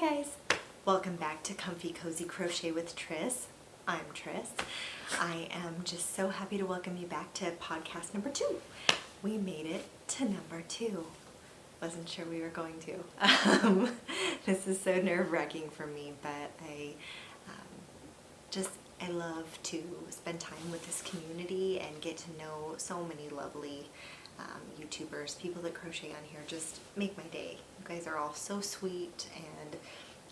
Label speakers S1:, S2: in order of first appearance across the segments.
S1: guys, welcome back to Comfy Cozy Crochet with Triss. I'm Triss. I am just so happy to welcome you back to podcast number 2. We made it to number 2. Wasn't sure we were going to. This is so nerve-wracking for me, but I love to spend time with this community and get to know so many lovely YouTubers, people that crochet on here. Just make my day. You guys are all so sweet, and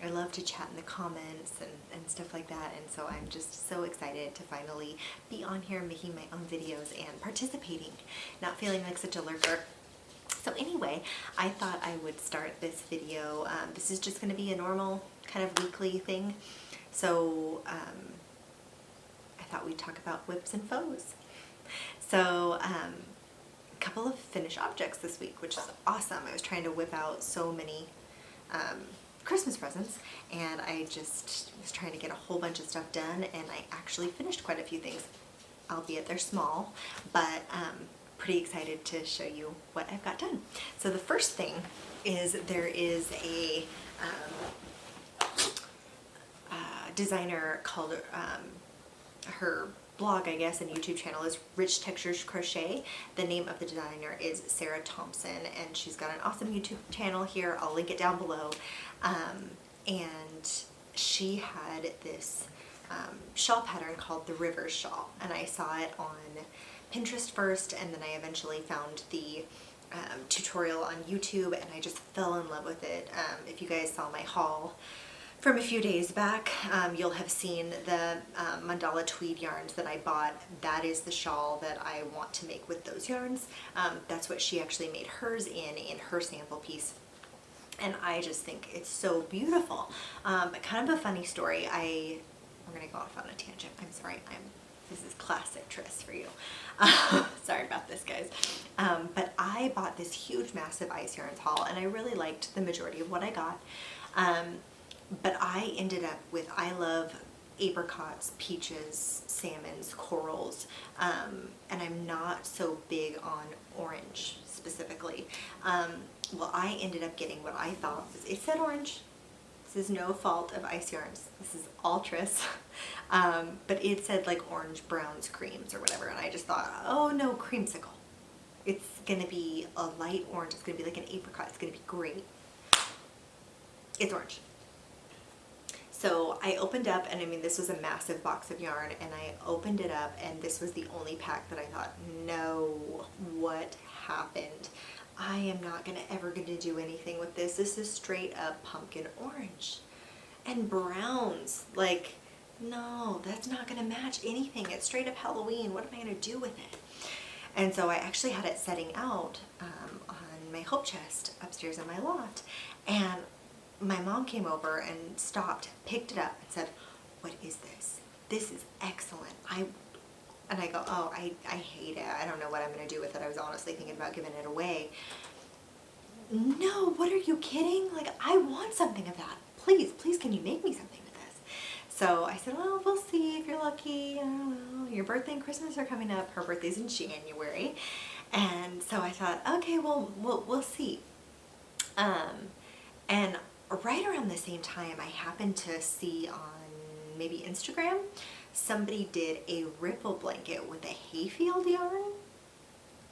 S1: I love to chat in the comments and stuff like that, and so I'm just so excited to finally be on here making my own videos and participating, not feeling like such a lurker. So anyway, I thought I would start this video. This is just going to be a normal kind of weekly thing, so I thought we'd talk about whips and faux. So a couple of finished objects this week, which is awesome. I was trying to whip out so many Christmas presents, and I just was trying to get a whole bunch of stuff done, and I actually finished quite a few things, albeit they're small, but pretty excited to show you what I've got done. So the first thing is there is a designer called her blog, I guess, and YouTube channel is Rich Textures Crochet. The name of the designer is Sarah Thompson, and she's got an awesome YouTube channel here. I'll link it down below. And she had this shawl pattern called the Rivers Shawl, and I saw it on Pinterest first, and then I eventually found the tutorial on YouTube, and I just fell in love with it. If you guys saw my haul from a few days back, you'll have seen the mandala tweed yarns that I bought. That is the shawl that I want to make with those yarns. That's what she actually made hers in her sample piece. And I just think it's so beautiful. But kind of a funny story. We're gonna go off on a tangent. I'm sorry. This is classic Triss for you. Sorry about this, guys. But I bought this huge, massive ice yarns haul, and I really liked the majority of what I got. But I ended up with, I love apricots, peaches, salmons, corals, and I'm not so big on orange specifically. Well, I ended up getting what I thought was, it said orange. This is no fault of Ice Yarns. This is all Triss. But it said like orange browns creams or whatever, and I just thought, oh no, creamsicle. It's gonna be a light orange. It's gonna be like an apricot. It's gonna be great. It's orange. So I opened up, and I mean, this was a massive box of yarn, and I opened it up, and this was the only pack that I thought, no, what happened? I am not ever gonna do anything with this. This is straight up pumpkin orange. And browns, like, no, that's not gonna match anything. It's straight up Halloween. What am I gonna do with it? And so I actually had it setting out on my hope chest upstairs in my loft, and my mom came over and stopped, picked it up, and said, what is this? This is excellent. And I go, oh, I hate it. I don't know what I'm going to do with it. I was honestly thinking about giving it away. No, what are you kidding? Like, I want something of that. Please, please, can you make me something with this? So I said, well, we'll see if you're lucky. I don't know. Your birthday and Christmas are coming up. Her birthday's in January. And so I thought, okay, well, we'll see. And right around the same time, I happened to see on maybe Instagram, somebody did a ripple blanket with a hayfield yarn,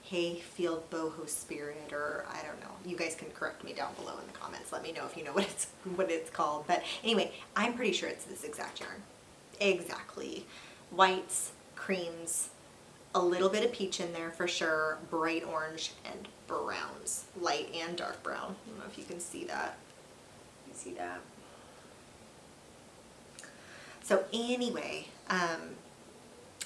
S1: hayfield boho spirit, or I don't know. You guys can correct me down below in the comments. Let me know if you know what it's called. But anyway, I'm pretty sure it's this exact yarn. Exactly. Whites, creams, a little bit of peach in there for sure, bright orange, and browns, light and dark brown. I don't know if you can see that. You see that? So anyway,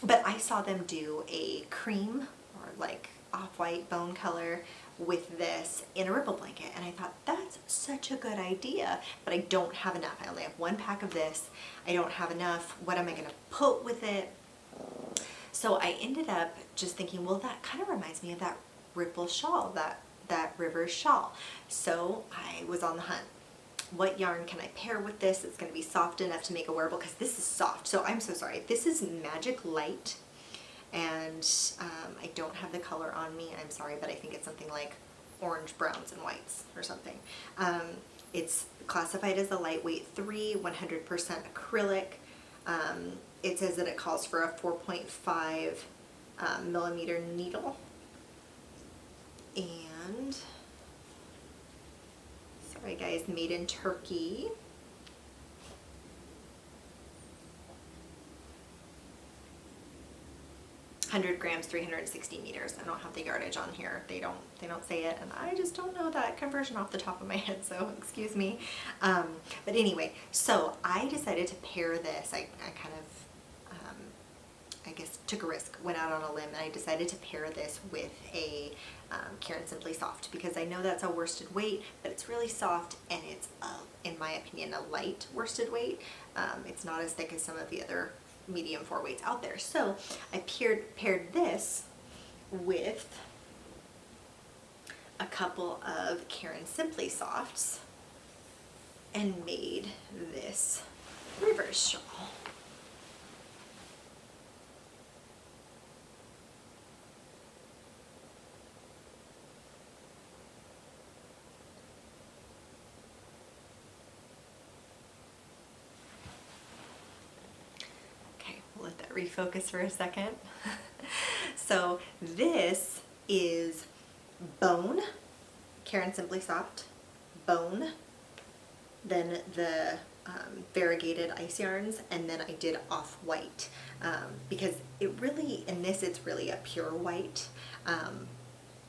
S1: but I saw them do a cream or like off-white bone color with this in a ripple blanket, and I thought, that's such a good idea, but I don't have enough. I only have one pack of this. I don't have enough. What am I going to put with it? So I ended up just thinking, well, that kind of reminds me of that ripple shawl, that Rivers shawl. So I was on the hunt. What yarn can I pair with this? It's going to be soft enough to make a wearable, because this is soft. So I'm so sorry. This is Magic Light, and I don't have the color on me. I'm sorry, but I think it's something like orange, browns, and whites or something. It's classified as a lightweight 3, 100% acrylic. It says that it calls for a 4.5 millimeter needle. And, sorry guys, made in Turkey. 100 grams, 360 meters. I don't have the yardage on here. They don't say it, and I just don't know that conversion off the top of my head, so excuse me. But anyway, so I decided to pair this. I kind of, I guess, took a risk, went out on a limb, and I decided to pair this with a Caron Simply Soft, because I know that's a worsted weight, but it's really soft, and it's, in my opinion, a light worsted weight. It's not as thick as some of the other medium 4 weights out there. So I paired this with a couple of Caron Simply Softs and made this reverse shawl. Let that refocus for a second. So this is bone, Caron Simply Soft, bone, then the variegated ice yarns, and then I did off-white, because it really, in this it's really a pure white,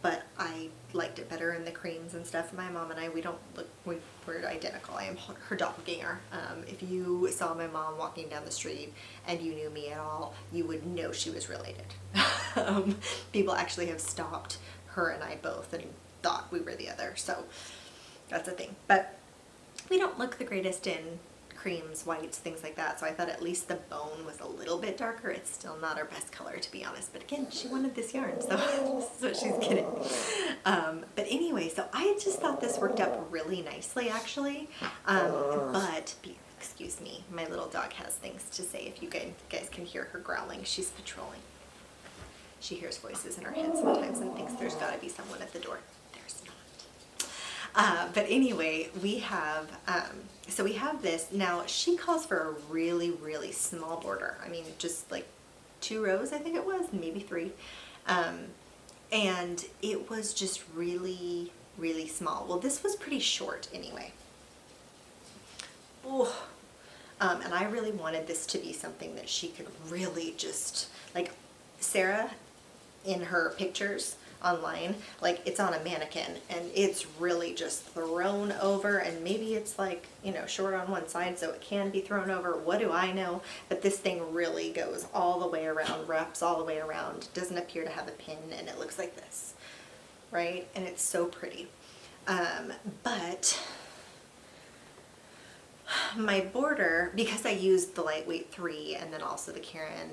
S1: but I liked it better in the creams and stuff. My mom and I, we're identical. I am her doppelganger. If you saw my mom walking down the street and you knew me at all, you would know she was related. People actually have stopped her and I both and thought we were the other, so that's a thing. But we don't look the greatest in creams, whites, things like that, so I thought at least the bone was a little bit darker. It's still not our best color, to be honest, but again, she wanted this yarn, so this is what she's getting. But anyway, so I just thought this worked out really nicely, actually, but excuse me, my little dog has things to say. If you guys can hear her growling, she's patrolling. She hears voices in her head sometimes and thinks there's got to be someone at the door. There's not. But anyway, we have, so we have this. Now, she calls for a really, really small border. I mean, just like 2 rows, I think it was, maybe 3. And it was just really, really small. Well, this was pretty short anyway. Oh, and I really wanted this to be something that she could really just, like Sarah in her pictures online, like it's on a mannequin and it's really just thrown over, and maybe it's like, you know, short on one side so it can be thrown over, what do I know, but this thing really goes all the way around, wraps all the way around, doesn't appear to have a pin, and it looks like this, right? And it's so pretty. But my border, because I used the lightweight 3 and then also the Caron,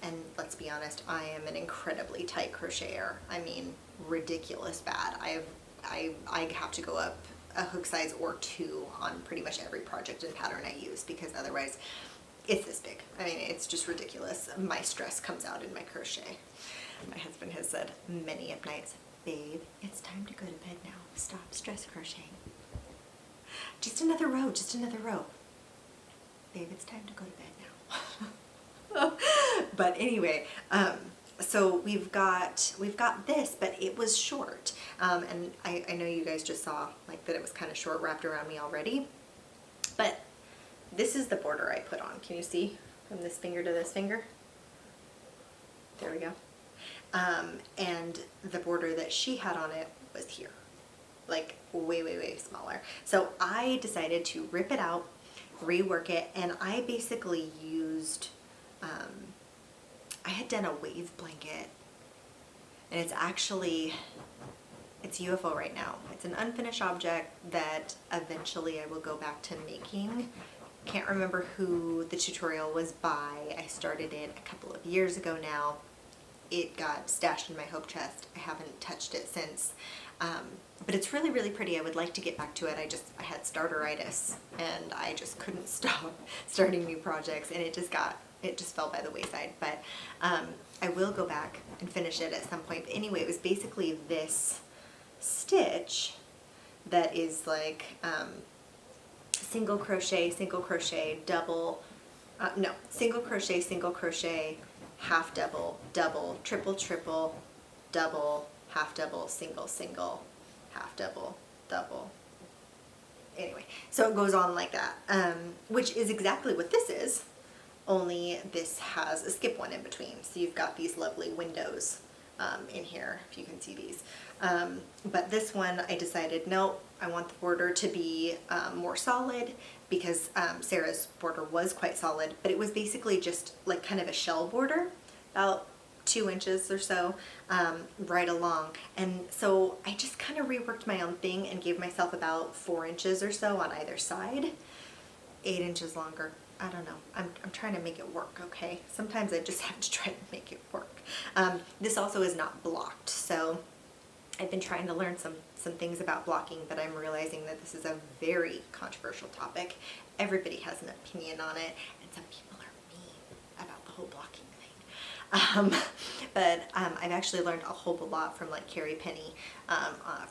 S1: and let's be honest, I am an incredibly tight crocheter. I mean, ridiculous bad. I have to go up a hook size or 2 on pretty much every project and pattern I use, because otherwise it's this big. I mean, it's just ridiculous. My stress comes out in my crochet. My husband has said many of nights, babe, it's time to go to bed now. Stop stress crocheting. Just another row, just another row. Babe, it's time to go to bed now. But anyway, so we've got this, but it was short. And I know you guys just saw like that it was kind of short wrapped around me already. But this is the border I put on. Can you see from this finger to this finger? There we go. And the border that she had on it was here. Like way, way, way smaller. So I decided to rip it out, rework it, and I basically used, I had done a wave blanket, and it's UFO right now. It's an unfinished object that eventually I will go back to making. Can't remember who the tutorial was by. I started it a couple of years ago now. It got stashed in my hope chest. I haven't touched it since. But it's really, really pretty. I would like to get back to it. I had starteritis and I just couldn't stop starting new projects, and it just fell by the wayside. But I will go back and finish it at some point. But anyway, it was basically this stitch that is like single crochet, double, no, single crochet, half double, double, triple, triple, double, half double, single, single, half double, double. Anyway, so it goes on like that, which is exactly what this is, only this has a skip one in between. So you've got these lovely windows in here, if you can see these. But this one I decided, no, I want the border to be more solid, because Sarah's border was quite solid, but it was basically just like kind of a shell border, about 2 inches or so, right along. And so I just kind of reworked my own thing and gave myself about 4 inches or so on either side, 8 inches longer. I don't know. I'm trying to make it work, okay? Sometimes I just have to try to make it work. This also is not blocked, so I've been trying to learn some things about blocking, but I'm realizing that this is a very controversial topic. Everybody has an opinion on it, and some people are mean about the whole blocking thing. But I've actually learned a whole lot from like Carrie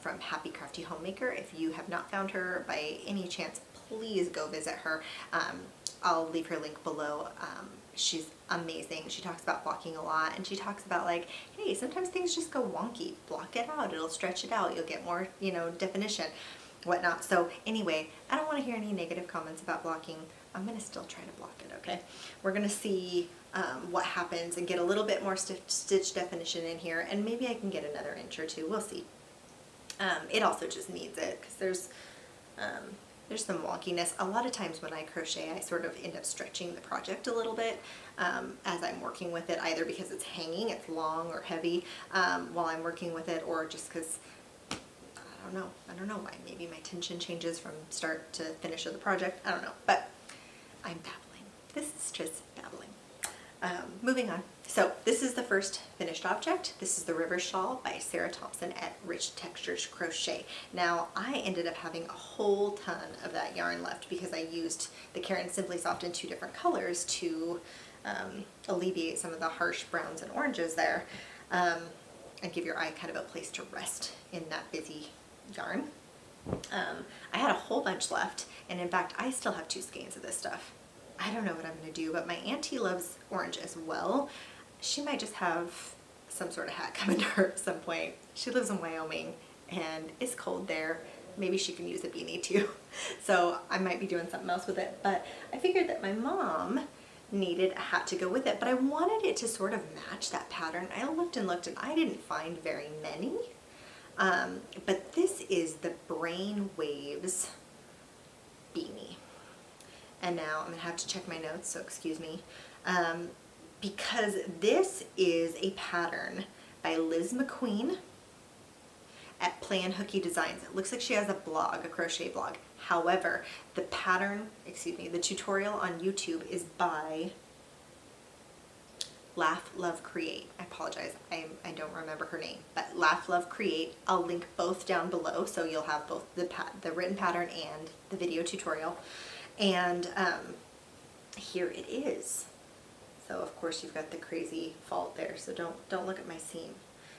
S1: from Happy Crafty Homemaker. If you have not found her by any chance, please go visit her. I'll leave her link below. She's amazing. She talks about blocking a lot, and she talks about like, hey, sometimes things just go wonky. Block it out. It'll stretch it out. You'll get more, you know, definition, whatnot. So anyway, I don't want to hear any negative comments about blocking. I'm going to still try to block it, okay? We're going to see what happens and get a little bit more stitch definition in here, and maybe I can get another inch or two. We'll see. It also just needs it, because there's some wonkiness. A lot of times when I crochet, I sort of end up stretching the project a little bit as I'm working with it, either because it's hanging, it's long or heavy while I'm working with it, or just because, I don't know why. Maybe my tension changes from start to finish of the project. I don't know, but I'm babbling. This is just babbling. Moving on. So this is the first finished object. This is the River Shawl by Sarah Thompson at Rich Textures Crochet. Now I ended up having a whole ton of that yarn left because I used the Caron Simply Soft in 2 different colors to alleviate some of the harsh browns and oranges there, and give your eye kind of a place to rest in that busy yarn. I had a whole bunch left, and in fact I still have 2 skeins of this stuff. I don't know what I'm going to do, but my auntie loves orange as well. She might just have some sort of hat coming to her at some point. She lives in Wyoming and it's cold there. Maybe she can use a beanie too. So I might be doing something else with it, but I figured that my mom needed a hat to go with it, but I wanted it to sort of match that pattern. I looked and looked and I didn't find very many. But this is the Brain Waves beanie. And now I'm going to have to check my notes, so excuse me. Because this is a pattern by Liz McQueen at Playin Hooky Designs. It looks like she has a blog, a crochet blog. However, the pattern, the tutorial on YouTube is by LoveLaughCreate. I apologize, I don't remember her name, but LoveLaughCreate. I'll link both down below, so you'll have both the written pattern and the video tutorial. And here it is. So of course you've got the crazy fault there, so don't look at my seam.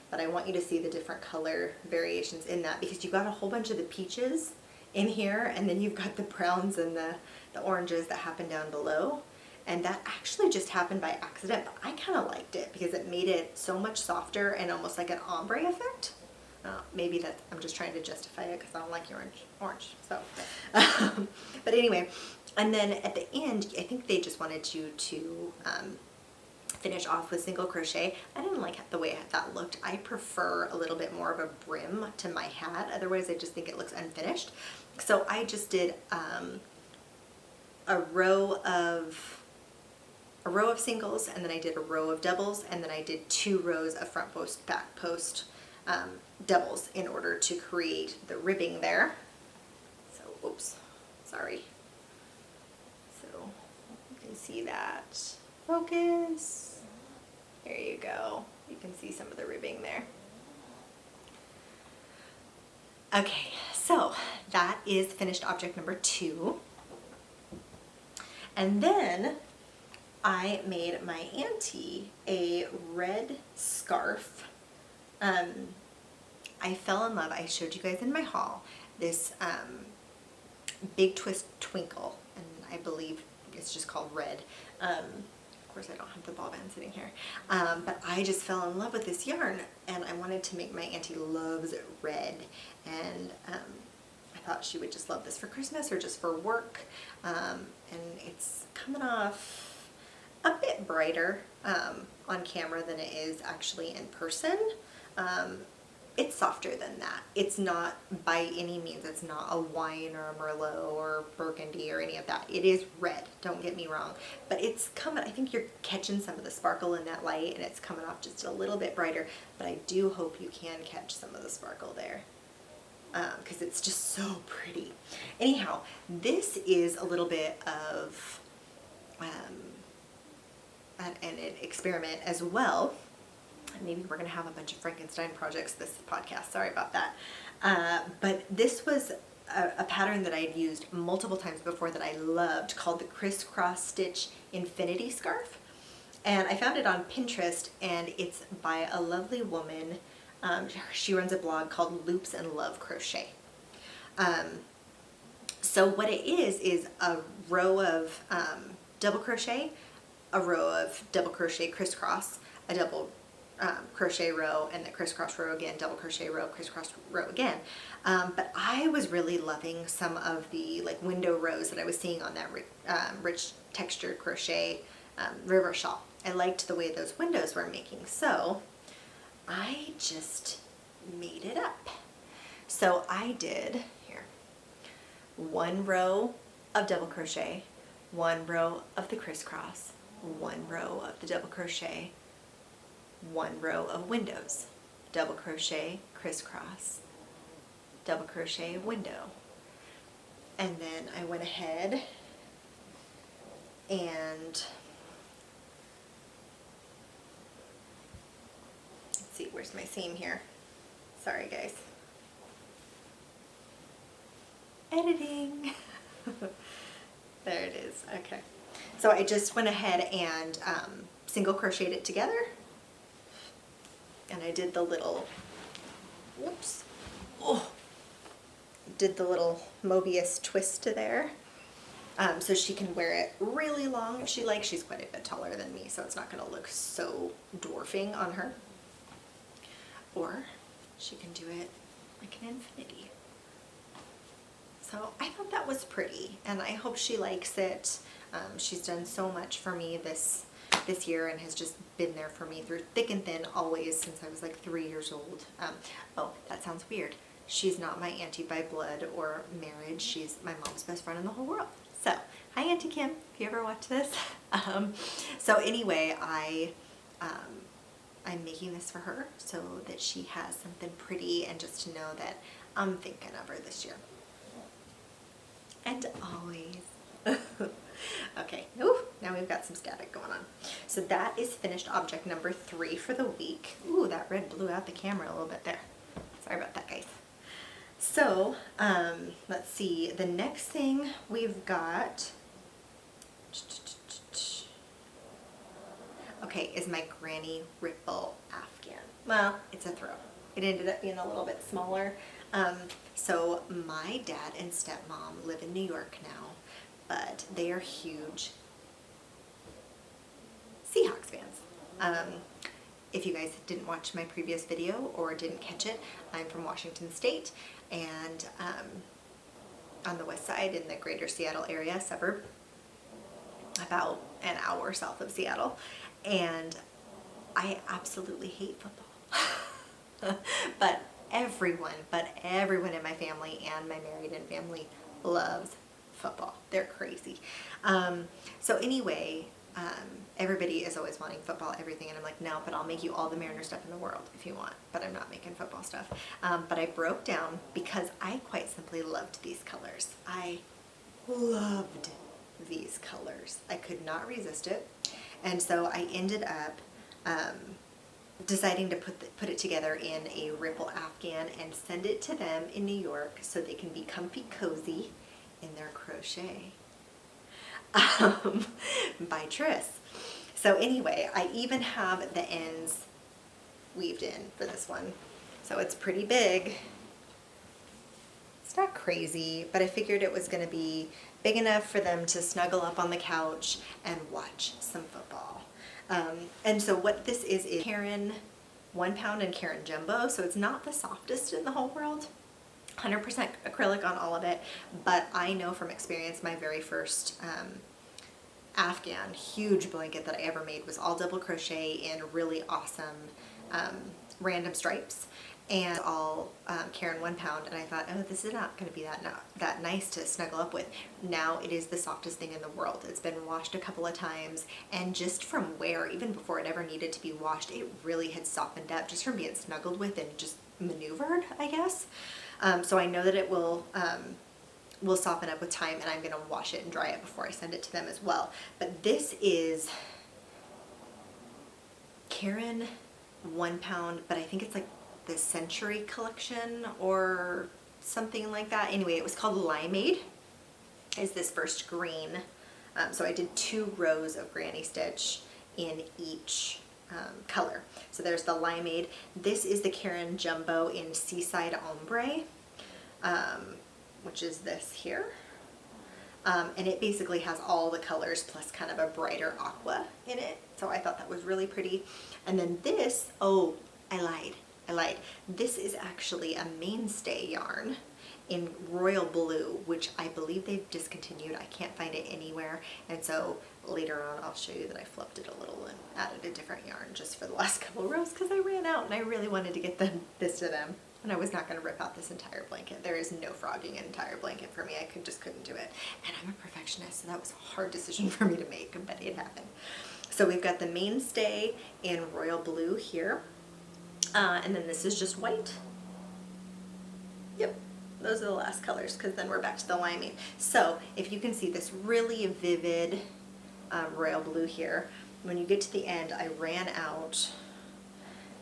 S1: But I want you to see the different color variations in that, because you've got a whole bunch of the peaches in here, and then you've got the browns and the oranges that happen down below. And that actually just happened by accident, but I kind of liked it because it made it so much softer and almost like an ombre effect. Maybe that I'm just trying to justify it because I don't like orange. So, but anyway, and then at the end, I think they just wanted you to finish off with single crochet. I didn't like the way that looked. I prefer a little bit more of a brim to my hat. Otherwise, I just think it looks unfinished. So I just did a row of singles, and then I did a row of doubles, and then I did 2 rows of front post, back post doubles in order to create the ribbing there. So, oops, sorry. So you can see that. Focus. There you go. You can see some of the ribbing there. Okay, so that is finished object number 2. And then I made my auntie a red scarf. I fell in love. I showed you guys in my haul this Big Twist Twinkle, and I believe it's just called Red. Of course, I don't have the ball band sitting here, but I just fell in love with this yarn, and I wanted to make my auntie loves red, and I thought she would just love this for Christmas or just for work, and it's coming off a bit brighter on camera than it is actually in person. It's softer than that. It's not, by any means, it's not a wine or a Merlot or burgundy or any of that. It is red, don't get me wrong. But it's coming, I think you're catching some of the sparkle in that light, and it's coming off just a little bit brighter. But I do hope you can catch some of the sparkle there, because it's just so pretty. Anyhow, this is a little bit of an experiment as well. Maybe we're going to have a bunch of Frankenstein projects this podcast. Sorry about that. But this was a pattern that I had used multiple times before that I loved, called the Crisscross Stitch Infinity Scarf. And I found it on Pinterest, and it's by a lovely woman. She runs a blog called Loops and LoveCreate. So what it is a row of double crochet, a row of double crochet crisscross, a double crochet row, and the crisscross row again, double crochet row, crisscross row again. But I was really loving some of the like window rows that I was seeing on that rich textured crochet river shawl. I liked the way those windows were making, so I just made it up. So I did here one row of double crochet, one row of the crisscross, one row of the double crochet, one row of windows, double crochet, crisscross, double crochet, window. And then I went ahead and let's see, where's my seam here? Sorry guys. Editing. There it is. Okay. So I just went ahead and single crocheted it together. And I did the little, whoops, oh, did the little Mobius twist to there. So she can wear it really long if she likes. She's quite a bit taller than me, so it's not going to look so dwarfing on her. Or she can do it like an infinity. So I thought that was pretty, and I hope she likes it. She's done so much for me this year and has just been there for me through thick and thin always since I was like 3 years old. Oh, that sounds weird. She's not my auntie by blood or marriage. She's my mom's best friend in the whole world. So, hi Auntie Kim, if you ever watch this. So anyway, I'm making this for her so that she has something pretty and just to know that I'm thinking of her this year. And always. Okay, ooh, now we've got some static going on. So that is finished object number 3 for the week. Ooh, that red blew out the camera a little bit there. Sorry about that, guys. So, let's see. The next thing we've got, okay, is my Granny Ripple Afghan. Well, it's a throw. It ended up being a little bit smaller. So my dad and stepmom live in New York now, but they are huge Seahawks fans. If you guys didn't watch my previous video or didn't catch it, I'm from Washington State, and on the west side in the greater Seattle area, suburb, about an hour south of Seattle, and I absolutely hate football. But everyone in my family and my married-in family loves football. They're crazy. So anyway, everybody is always wanting football, everything, and I'm like, no, but I'll make you all the Mariner stuff in the world if you want, but I'm not making football stuff. But I broke down because I quite simply loved these colors. I loved these colors. I could not resist it. And so I ended up deciding to put it together in a Ripple Afghan and send it to them in New York so they can be comfy cozy in their crochet by Crss. So anyway, I even have the ends weaved in for this one. So it's pretty big. It's not crazy, but I figured it was going to be big enough for them to snuggle up on the couch and watch some football. And so what this is Caron 1 pound and Caron Jumbo, so it's not the softest in the whole world. 100% acrylic on all of it, but I know from experience my very first Afghan huge blanket that I ever made was all double crochet in really awesome random stripes, and all Caron 1 pound, and I thought, oh, this is not going to be that nice to snuggle up with. Now it is the softest thing in the world. It's been washed a couple of times, and just from wear, even before it ever needed to be washed, it really had softened up just from being snuggled with and just maneuvered, I guess. So I know that it will soften up with time, and I'm going to wash it and dry it before I send it to them as well. But this is Caron 1 pound, but I think it's like the Century collection or something like that. Anyway, it was called Limeade, is this first green. So I did 2 rows of granny stitch in each color. So there's the Limeade. This is the Caron Jumbo in Seaside Ombre, which is this here. And it basically has all the colors plus kind of a brighter aqua in it. So I thought that was really pretty. And then this, oh, I lied. This is actually a mainstay yarn in royal blue, which I believe they've discontinued. I can't find it anywhere. And so later on I'll show you that I flipped it a little and added a different yarn just for the last couple of rows because I ran out and I really wanted to get this to them. And I was not going to rip out this entire blanket. There is no frogging an entire blanket for me. I just couldn't do it. And I'm a perfectionist, so that was a hard decision for me to make, but it happened. So we've got the mainstay in royal blue here. And then this is just white. Yep, those are the last colors, because then we're back to the limeade. So if you can see this really vivid royal blue here, when you get to the end, I ran out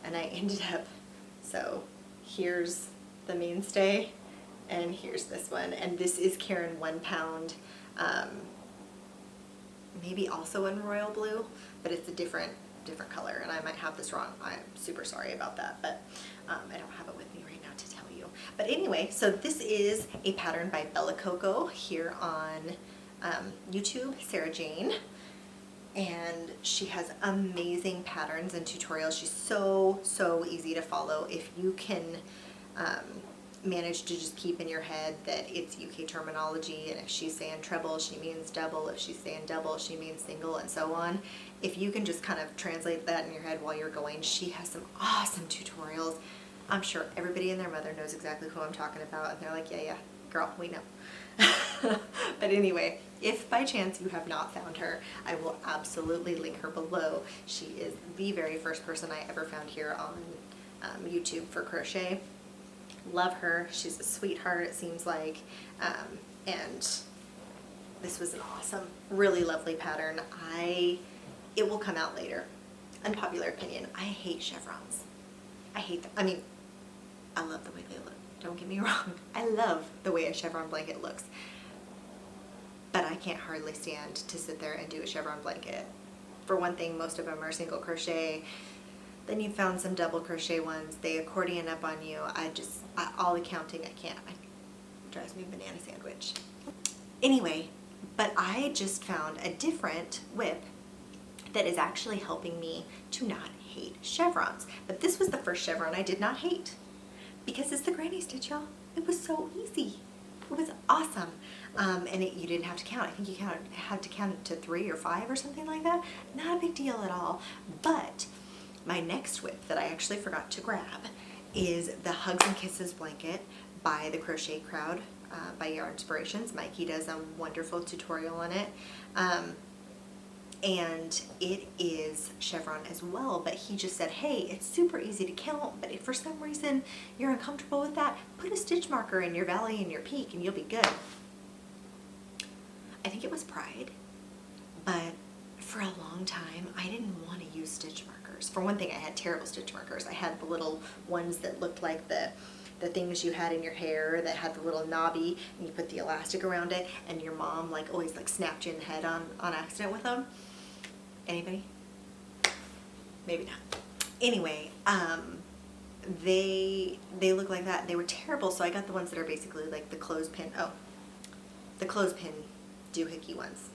S1: and I ended up, so here's the mainstay and here's this one, and this is Caron 1 pound, maybe also in royal blue, but it's a different color, and I might have this wrong. I'm super sorry about that, but I don't have it with me right now to tell you. But anyway, so this is a pattern by Bella Coco here on YouTube, Sarah Jane, and she has amazing patterns and tutorials. She's so easy to follow. If you can manage to just keep in your head that it's UK terminology, and if she's saying treble, she means double. If she's saying double, she means single, and so on. If you can just kind of translate that in your head while you're going, she has some awesome tutorials. I'm sure everybody and their mother knows exactly who I'm talking about, and they're like, yeah, girl, we know. But anyway, if by chance you have not found her, I will absolutely link her below. She is the very first person I ever found here on YouTube for crochet. Love her. She's a sweetheart, it seems like. And this was an awesome, really lovely pattern. It will come out later. Unpopular opinion, I hate chevrons. I hate them. I mean, I love the way they look. Don't get me wrong. I love the way a chevron blanket looks. But I can't hardly stand to sit there and do a chevron blanket. For one thing, most of them are single crochet. Then you found some double crochet ones. They accordion up on you. All the counting, I can't. It drives me banana sandwich. Anyway, but I just found a different whip that is actually helping me to not hate chevrons. But this was the first chevron I did not hate, because it's the granny stitch, y'all. It was so easy. It was awesome. And you didn't have to count. I think you had to count to 3 or 5 or something like that. Not a big deal at all. But my next whip that I actually forgot to grab is the Hugs and Kisses blanket by the Crochet Crowd by Yarn Inspirations. Mikey does a wonderful tutorial on it. And it is chevron as well, but he just said, hey, it's super easy to count, but if for some reason you're uncomfortable with that, put a stitch marker in your valley and your peak and you'll be good. I think it was pride, but for a long time I didn't want to use stitch markers. For one thing, I had terrible stitch markers. I had the little ones that looked like the things you had in your hair that had the little knobby, and you put the elastic around it, and your mom always snapped you in the head on accident with them. Anybody? Maybe not. Anyway, they look like that. They were terrible, so I got the ones that are basically like the clothespin. Oh, the clothespin doohickey ones.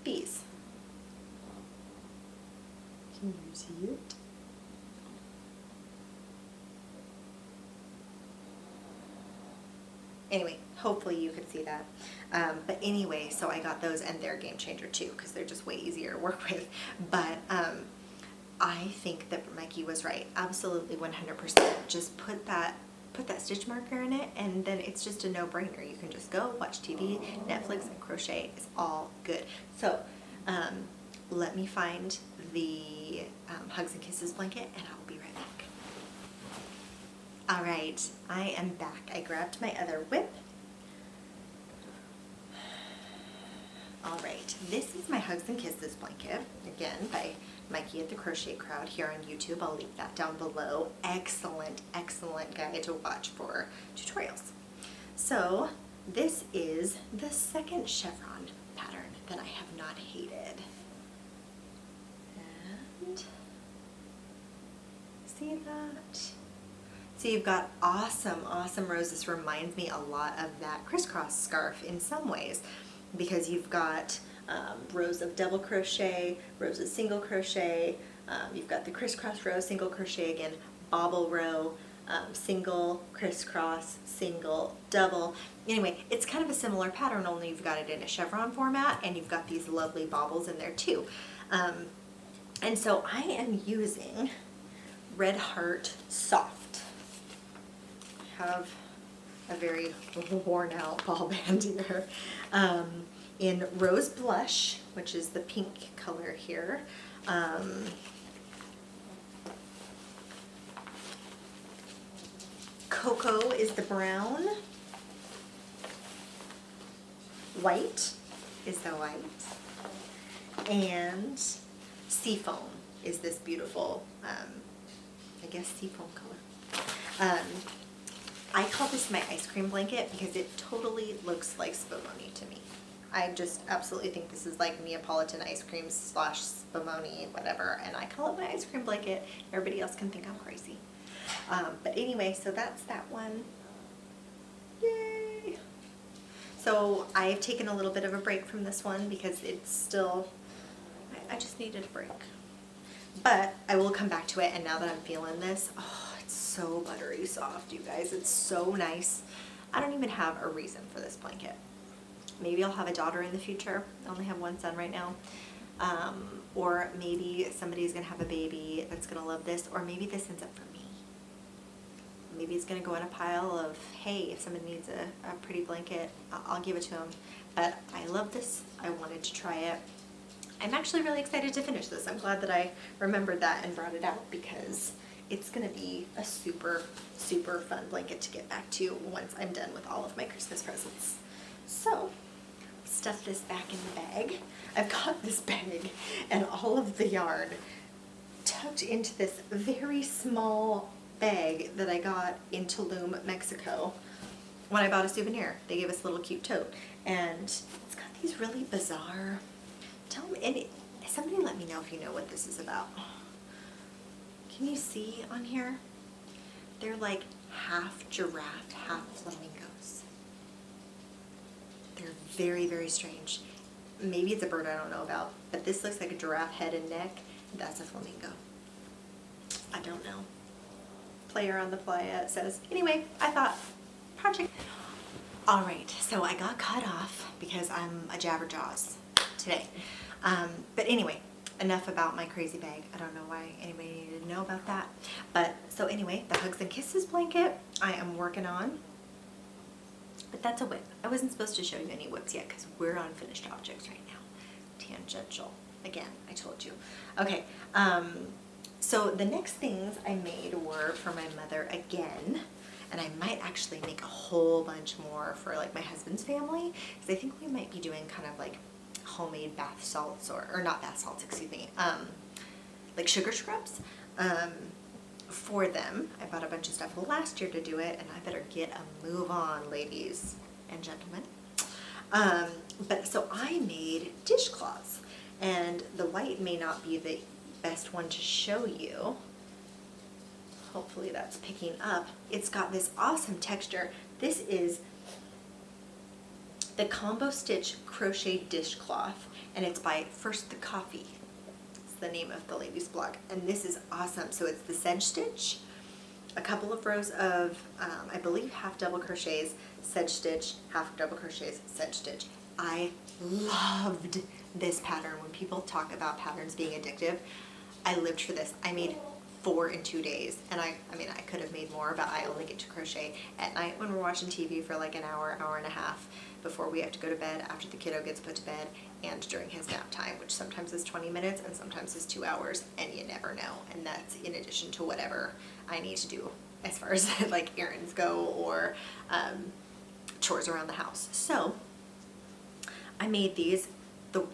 S1: Bees. Can you see it? Anyway, hopefully you could see that. But anyway, so I got those, and they're a game changer too, because they're just way easier to work with. But I think that Mikey was right. Absolutely 100%. Just put that stitch marker in it, and then it's just a no-brainer. You can just go watch TV, Netflix, and crochet. It's all good. So let me find the Hugs and Kisses blanket, and I'll be right back. All right, I am back. I grabbed my other whip. All right, this is my Hugs and Kisses blanket, again, by Mikey at the Crochet Crowd here on YouTube. I'll leave that down below. Excellent, excellent guy to watch for tutorials. So this is the second chevron pattern that I have not hated. And see that? So you've got awesome, awesome rows. This reminds me a lot of that crisscross scarf in some ways, because you've got rows of double crochet, rows of single crochet, you've got the crisscross row, single crochet again, bobble row, single, crisscross, single, double. Anyway, it's kind of a similar pattern, only you've got it in a chevron format, and you've got these lovely bobbles in there too. And so I am using Red Heart Soft. I have a very worn out ball band here. In Rose Blush, which is the pink color here. Coco is the brown. White is the white. And Seafoam is this beautiful, I guess, seafoam color. I call this my ice cream blanket because it totally looks like spumoni to me. I just absolutely think this is like Neapolitan ice cream / spumoni, whatever, and I call it my ice cream blanket. Everybody else can think I'm crazy. But anyway, so that's that one. Yay! So I've taken a little bit of a break from this one because it's still, I just needed a break. But I will come back to it, and now that I'm feeling this, oh, it's so buttery soft, you guys. It's so nice. I don't even have a reason for this blanket. Maybe I'll have a daughter in the future. I only have one son right now. Or maybe somebody's going to have a baby that's going to love this, or maybe this ends up for me. Maybe it's going to go in a pile of, hey, if somebody needs a pretty blanket, I'll give it to them. But I love this. I wanted to try it. I'm actually really excited to finish this. I'm glad that I remembered that and brought it out, because it's going to be a super, super fun blanket to get back to once I'm done with all of my Christmas presents. So, stuff this back in the bag. I've got this bag and all of the yarn tucked into this very small bag that I got in Tulum, Mexico when I bought a souvenir. They gave us a little cute tote, and it's got these really bizarre, somebody let me know if you know what this is about. Can you see on here? They're like half giraffe, half flamingos. They're very, very strange. Maybe it's a bird I don't know about, but this looks like a giraffe head and neck. That's a flamingo. I don't know. Player on the playa says. Anyway, I thought, project. All right, so I got cut off because I'm a jabberjaws today. But anyway, enough about my crazy bag. I don't know why anybody needed to know about that. But so anyway, the Hugs and Kisses blanket I am working on. But that's a whip. I wasn't supposed to show you any whips yet because we're on finished objects right now. Tangential. Again, I told you. Okay, so the next things I made were for my mother again. And I might actually make a whole bunch more for like my husband's family, because I think we might be doing kind of like homemade bath salts, or not bath salts, excuse me, like sugar scrubs for them. I bought a bunch of stuff last year to do it, and I better get a move on, ladies and gentlemen. But so I made dishcloths, and the white may not be the best one to show you. Hopefully that's picking up. It's got this awesome texture. This is the Combo Stitch Crochet Dishcloth, and it's by First the Coffee. It's the name of the lady's blog, and this is awesome. So it's the sedge stitch, a couple of rows of, I believe, half double crochets, sedge stitch, half double crochets, sedge stitch. I loved this pattern. When people talk about patterns being addictive, I lived for this. I made 4 in 2 days, and I mean, I could have made more, but I only get to crochet at night when we're watching TV for like an hour, hour and a half before we have to go to bed, after the kiddo gets put to bed, and during his nap time, which sometimes is 20 minutes and sometimes is 2 hours, and you never know. And that's in addition to whatever I need to do as far as like errands go or chores around the house. So I made these, the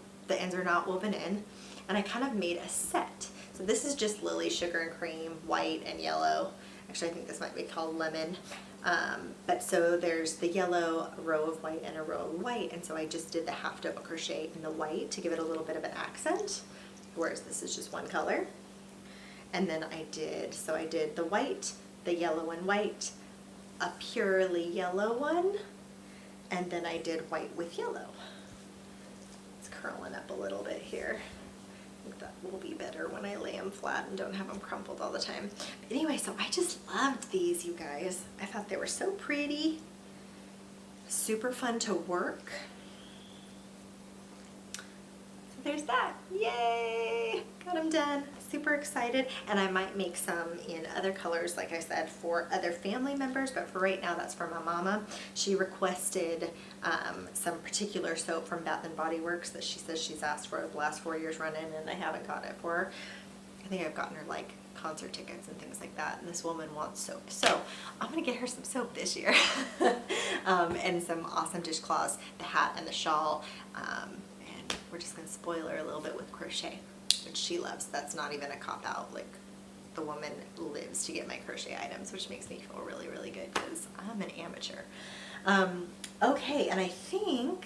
S1: ends are not woven in, and I kind of made a set. So this is just lily, sugar and cream, white and yellow. Actually, I think this might be called lemon. But so there's the yellow, a row of white, and a row of white, and so I just did the half double crochet in the white to give it a little bit of an accent, whereas this is just one color. And then I did the white, the yellow and white, a purely yellow one, and then I did white with yellow. It's curling up a little bit here. I think that will be better when I lay them flat and don't have them crumpled all the time. But anyway, so I just loved these, you guys. I thought they were so pretty, super fun to work. So there's that. Yay! Got them done. Super excited. And I might make some in other colors, like I said, for other family members, but for right now, that's for my mama. She requested some particular soap from Bath & Body Works that she says she's asked for the last 4 years running, and I haven't got it for her. I think I've gotten her like concert tickets and things like that, and this woman wants soap. So I'm gonna get her some soap this year. And some awesome dishcloths, the hat and the shawl, and we're just gonna spoil her a little bit with crochet, which she loves. That's not even a cop-out. Like, the woman lives to get my crochet items, which makes me feel really, really good because I'm an amateur. Okay, and I think,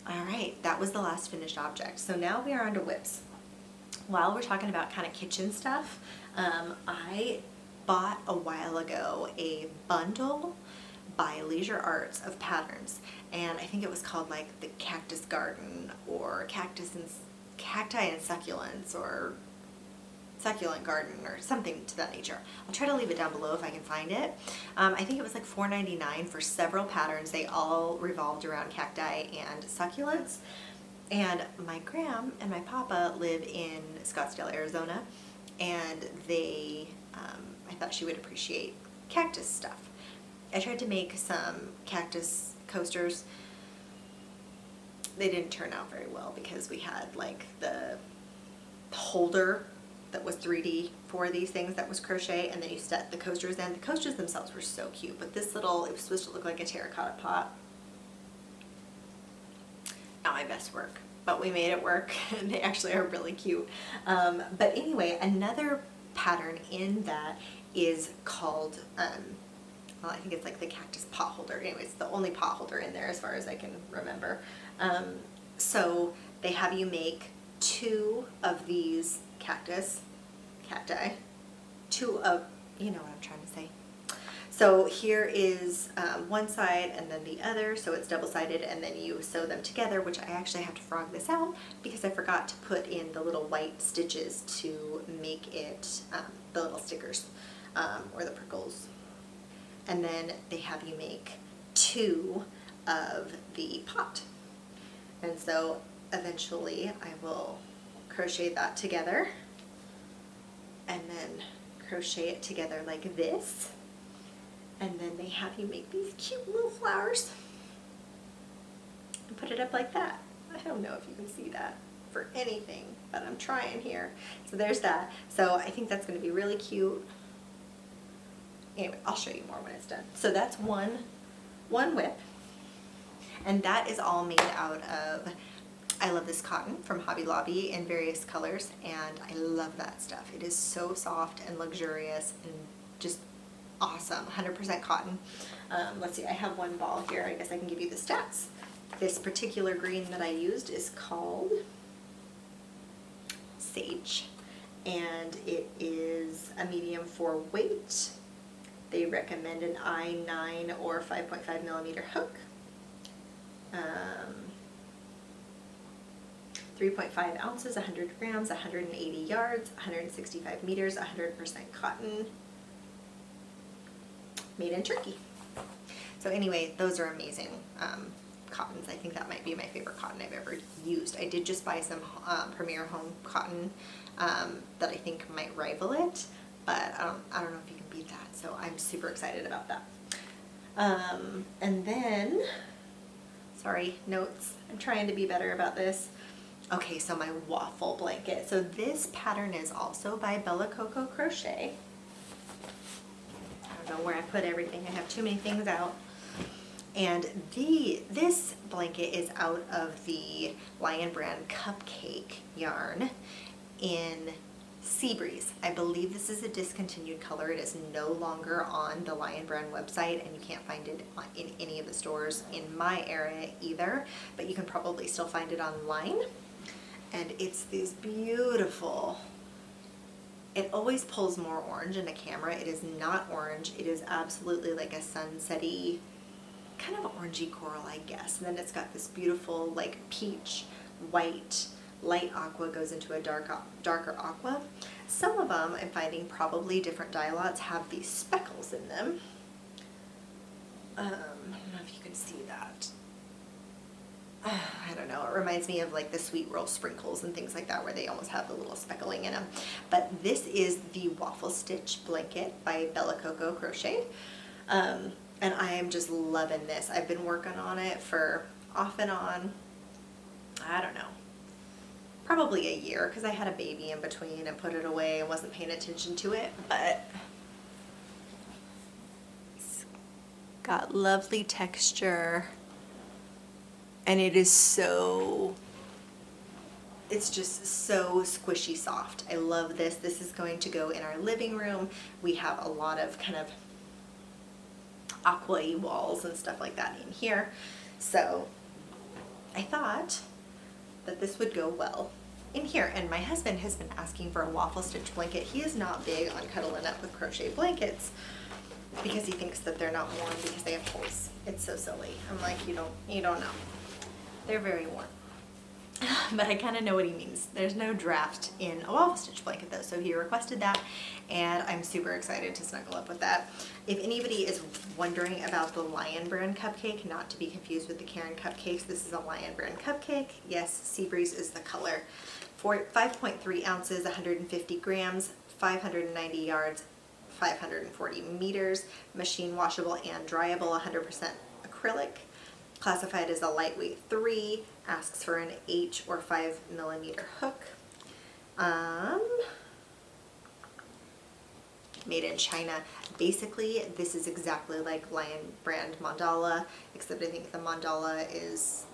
S1: all right, that was the last finished object. So now we are on to whips. While we're talking about kind of kitchen stuff, I bought a while ago a bundle by Leisure Arts of patterns, and I think it was called like the Cactus Garden or Cacti and Succulents or Succulent Garden or something to that nature. I'll try to leave it down below if I can find it. I think it was like $4.99 for several patterns. They all revolved around cacti and succulents. And my gram and my papa live in Scottsdale, Arizona, and they, I thought she would appreciate cactus stuff. I tried to make some cactus coasters. They didn't turn out very well because we had like the holder that was 3D for these things that was crochet, and then you set the coasters in. The coasters themselves were so cute, but this little, it was supposed to look like a terracotta pot. Not my best work, but we made it work, and they actually are really cute. But anyway, another pattern in that is called, well, I think it's like the cactus pot holder. Anyway, it's the only pot holder in there as far as I can remember. So they have you make 2 of these cacti, 2 of, you know what I'm trying to say. So here is one side and then the other, so it's double-sided, and then you sew them together, which I actually have to frog this out because I forgot to put in the little white stitches to make it the little stickers or the prickles. And then they have you make 2 of the pot. And so eventually I will crochet that together and then crochet it together like this. And then they have you make these cute little flowers and put it up like that. I don't know if you can see that for anything, but I'm trying here. So there's that. So I think that's going to be really cute. Anyway, I'll show you more when it's done. So that's one whip, and that is all made out of, I love this cotton from Hobby Lobby in various colors, and I love that stuff. It is so soft and luxurious and just awesome. 100% cotton. Let's see, I have one ball here. I guess I can give you the stats. This particular green that I used is called Sage, and it is a medium for weight. They recommend an I9 or 5.5 millimeter hook. 3.5 ounces, 100 grams, 180 yards, 165 meters, 100% cotton, made in Turkey. So anyway, those are amazing cottons. I think that might be my favorite cotton I've ever used. I did just buy some Premier Home cotton that I think might rival it, but I don't know if you can beat that. So I'm super excited about that. And then, sorry, notes. I'm trying to be better about this. Okay, so my waffle blanket. So this pattern is also by Coco Crochet. I don't know where I put everything. I have too many things out. And this blanket is out of the Lion brand Cupcake yarn in Sea Breeze. I believe this is a discontinued color. It is no longer on the Lion brand website, and you can't find it in any of the stores in my area either, but you can probably still find it online. And it's these beautiful, it always pulls more orange in a camera. It is not orange. It is absolutely like a sunsetty, kind of orangey coral, I guess. And then it's got this beautiful like peach, white, light aqua goes into a darker aqua. Some of them I'm finding probably different dye lots have these speckles in them. I don't know if you can see that. I don't know, it reminds me of like the Sweet Roll sprinkles and things like that where they almost have the little speckling in them. But this is the Waffle Stitch blanket by Coco Crochet. And I am just loving this. I've been working on it for off and on, I don't know, probably a year, because I had a baby in between and put it away and wasn't paying attention to it, but it's got lovely texture. And it is so, it's just so squishy soft. I love this. This is going to go in our living room. We have a lot of kind of aqua-y walls and stuff like that in here. So I thought that this would go well in here. And my husband has been asking for a waffle stitch blanket. He is not big on cuddling up with crochet blankets because he thinks that they're not warm because they have holes. It's so silly. I'm like, you don't know. They're very warm. But I kind of know what he means. There's no draft in a waffle stitch blanket though, so he requested that, and I'm super excited to snuggle up with that. If anybody is wondering about the Lion brand cupcake, not to be confused with the Karen cupcakes, this is a Lion brand cupcake. Yes, Sea Breeze is the color. For 5.3 ounces, 150 grams, 590 yards, 540 meters, machine washable and dryable, 100% acrylic. Classified as a lightweight 3, asks for an H or 5 millimeter hook. Made in China. Basically, this is exactly like Lion brand mandala, except I think the mandala is,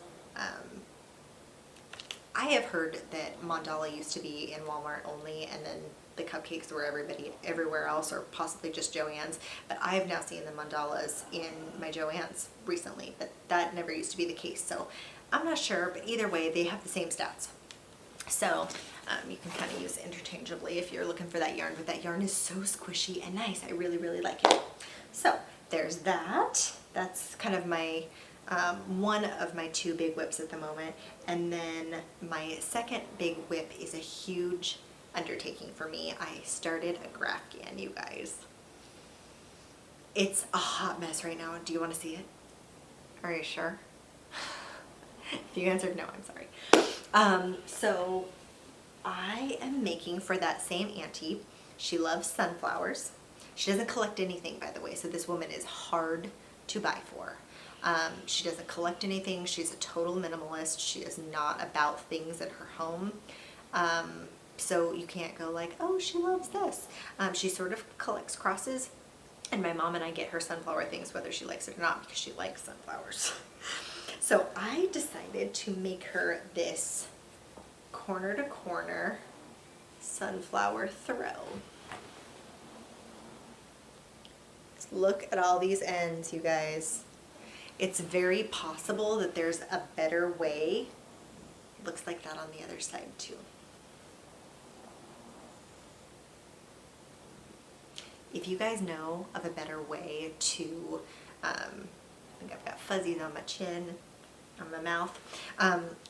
S1: I have heard that mandala used to be in Walmart only, and then the cupcakes were everywhere else, or possibly just Joann's, but I have now seen the mandalas in my Joann's recently, but that never used to be the case, so I'm not sure, but either way they have the same stats. So you can kind of use it interchangeably if you're looking for that yarn, but that yarn is so squishy and nice. I really, really like it. So there's that. That's kind of my one of my two big whips at the moment, and then my second big whip is a huge undertaking for me. I started a Graphgan, you guys. It's a hot mess right now. Do you want to see it? Are you sure? If you answered no, I'm sorry. So I am making for that same auntie. She loves sunflowers. She doesn't collect anything, by the way, so this woman is hard to buy for. She doesn't collect anything. She's a total minimalist. She is not about things in her home. So you can't go like, oh, she loves this. She sort of collects crosses, and my mom and I get her sunflower things whether she likes it or not because she likes sunflowers. So I decided to make her this corner to corner sunflower throw. Look at all these ends, you guys. It's very possible that there's a better way. Looks like that on the other side too. if you guys know of a better way to, I think I've got fuzzies on my chin, on my mouth.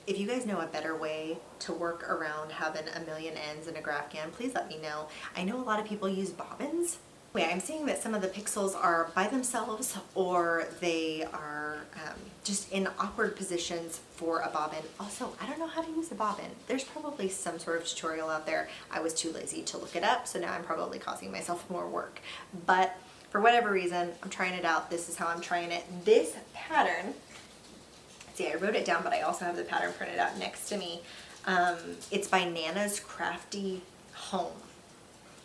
S1: If you guys know a better way to work around having a million ends in a Graphgan, please let me know. I know a lot of people use bobbins. Anyway, I'm seeing that some of the pixels are by themselves, or they are just in awkward positions for a bobbin. Also, I don't know how to use a bobbin. There's probably some sort of tutorial out there. I was too lazy to look it up, so now I'm probably causing myself more work. But for whatever reason, I'm trying it out. This is how I'm trying it. This pattern, see, I wrote it down, but I also have the pattern printed out next to me. It's by Nana's Crafty Home.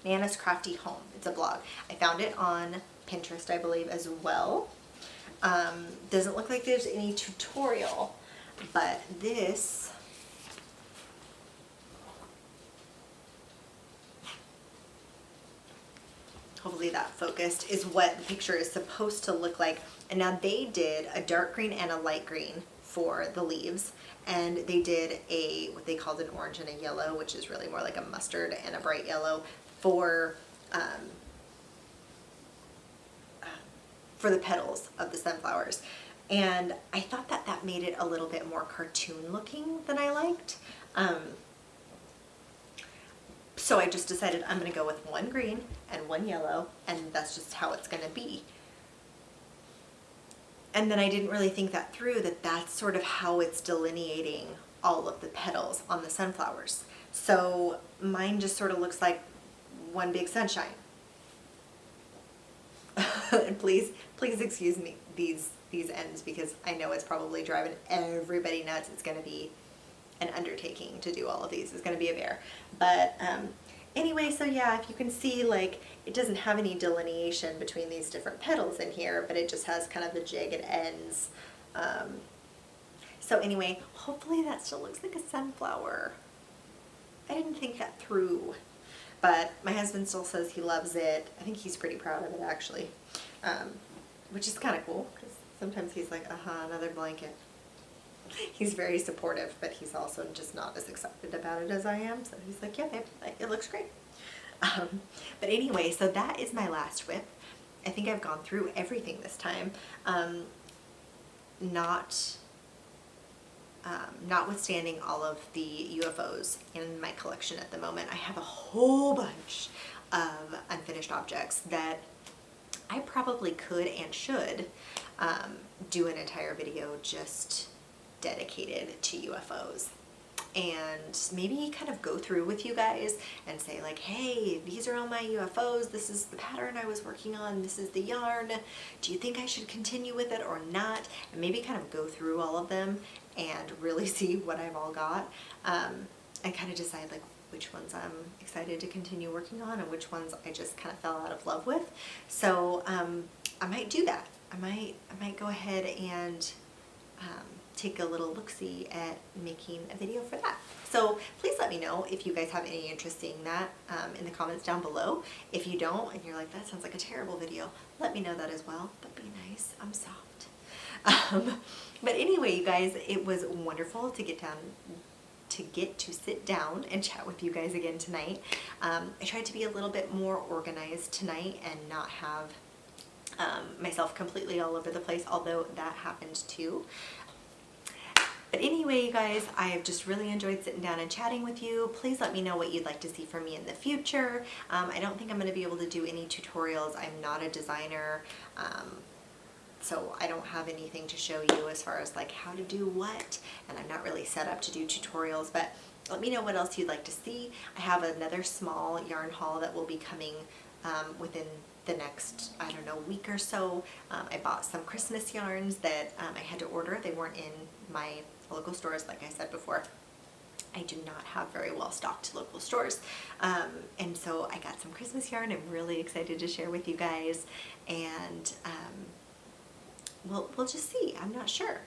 S1: Nana's Crafty Home. It's a blog. I found it on Pinterest, I believe, as well. Doesn't look like there's any tutorial, but this hopefully that focused is what the picture is supposed to look like. And now they did a dark green and a light green for the leaves, and they did a what they called an orange and a yellow, which is really more like a mustard and a bright yellow for the petals of the sunflowers. And I thought that that made it a little bit more cartoon looking than I liked. So I just decided I'm going to go with one green and one yellow, and that's just how it's going to be. And then I didn't really think that through, that that's sort of how it's delineating all of the petals on the sunflowers. So mine just sort of looks like one big sunshine. And please excuse me these ends, because I know it's probably driving everybody nuts. It's going to be an undertaking to do all of these. It's going to be a bear. But anyway, so yeah, if you can see, like, it doesn't have any delineation between these different petals in here, but it just has kind of the jagged ends. So anyway, hopefully that still looks like a sunflower. I didn't think that through, but my husband still says he loves it. I think he's pretty proud of it, actually, which is kind of cool, because sometimes he's like, another blanket. He's very supportive, but he's also just not as excited about it as I am. So he's like, yeah, babe, it looks great. But anyway, so that is my last whip. I think I've gone through everything this time. Notwithstanding all of the UFOs in my collection at the moment, I have a whole bunch of unfinished objects that I probably could and should do an entire video just dedicated to UFOs, and maybe kind of go through with you guys and say, like, hey, these are all my UFOs, this is the pattern I was working on, this is the yarn, do you think I should continue with it or not? And maybe kind of go through all of them and really see what I've all got, and kind of decide, like, which ones I'm excited to continue working on and which ones I just kind of fell out of love with. So I might do that. I might go ahead and take a little look-see at making a video for that. So please let me know if you guys have any interest in that in the comments down below. If you don't, and you're like, that sounds like a terrible video, let me know that as well. But be nice, I'm soft. But anyway, you guys, it was wonderful to get to sit down and chat with you guys again tonight. I tried to be a little bit more organized tonight and not have myself completely all over the place, although that happened too. But anyway, you guys, I have just really enjoyed sitting down and chatting with you. Please let me know what you'd like to see from me in the future. I don't think I'm going to be able to do any tutorials. I'm not a designer, so I don't have anything to show you as far as like how to do what, and I'm not really set up to do tutorials, but let me know what else you'd like to see. I have another small yarn haul that will be coming within the next, I don't know, week or so. I bought some Christmas yarns that I had to order. They weren't in my local stores, like I said before. I do not have very well stocked local stores, and so I got some Christmas yarn I'm really excited to share with you guys, and we'll just see. I'm not sure.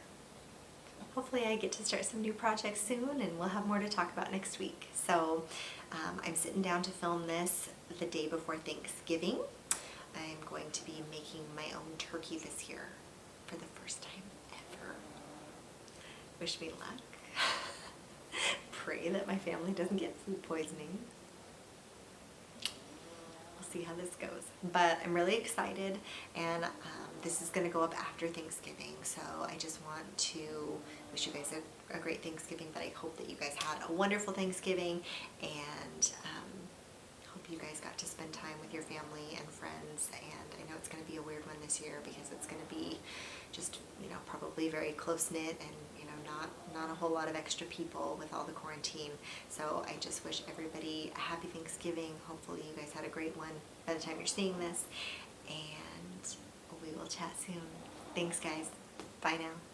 S1: Hopefully I get to start some new projects soon, and we'll have more to talk about next week. So I'm sitting down to film this the day before Thanksgiving. I'm going to be making my own turkey this year for the first time ever. Wish me luck. Pray that my family doesn't get food poisoning. We'll see how this goes. But I'm really excited, and this is going to go up after Thanksgiving, so I just want to wish you guys a great Thanksgiving, but I hope that you guys had a wonderful Thanksgiving, and hope you guys got to spend time with your family and friends. And I know it's going to be a weird one this year because it's going to be just, you know, probably very close-knit and, you know, not a whole lot of extra people with all the quarantine. So I just wish everybody a happy Thanksgiving. Hopefully you guys had a great one by the time you're seeing this, and we will chat soon. Thanks, guys. Bye now.